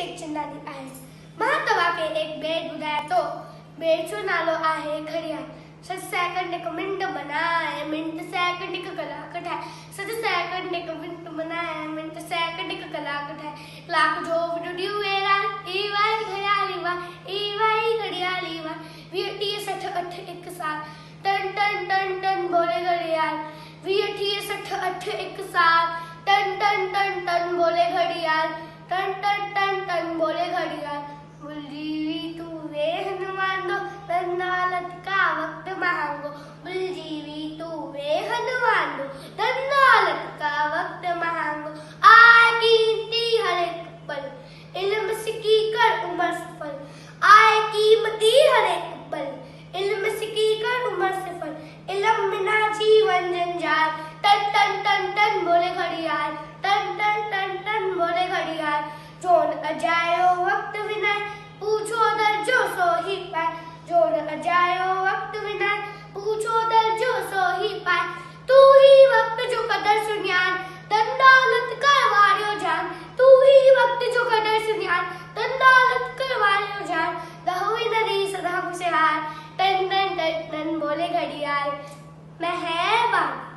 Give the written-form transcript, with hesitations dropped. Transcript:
टेकचंदानी आहे। मां तव्हांखे एक बेट ॿुधायां थो। बेट जो नालो आहे घड़ियाल। 7 सेकंड हिकु मिंट बनाए, मिंट सेकंड हिकु कलाक ठाहे। 7 सेकंड हिकु मिंट बनाए, मिंट सेकंड हिकु कलाक ठाहे। कलाक जो विडियो वेरा ई वाई घड़ियाली वा, ई वाई घड़ियाली वा। 20 30 60 8 1 साल टन टन टन टन बोले घड़ियाल। 20 30 60 8 1 साल टन टन टन टन बोले घड़ियाल। टन टन टन टन बोले घड़ियाल। बुलजीवी तू वे हनुमान दो, दंडालत का वक्त मांगो। बुलजीवी तू वे हनुमान दो, दंडालत का वक्त मांगो। आए कीमती हर एक पल, इल्म सीखी कर उम्र सफल। आए कीमती हर एक पल, इल्म सीखी कर उम्र सफल। इल्म बिना जीवन जंजाल। टन टन टन टन बोले घड़ियाल। टन टन टन टन बोले घड़ियाल। जोन अजायो वक्त विनाय, पूछो दर्जो सो ही पाए। जोन अजायो वक्त विनाय, पूछो दर्जो सो ही पाए। तू ही वक्त जो कदर सुनियान, धन दौलत कर वारियो जान। तू ही वक्त जो कदर सुनियान, धन दौलत कर वारियो जान। दहुई नदी सदा खुशहाल। टन टन टन टन बोले घड़ियाल। मेहरबान।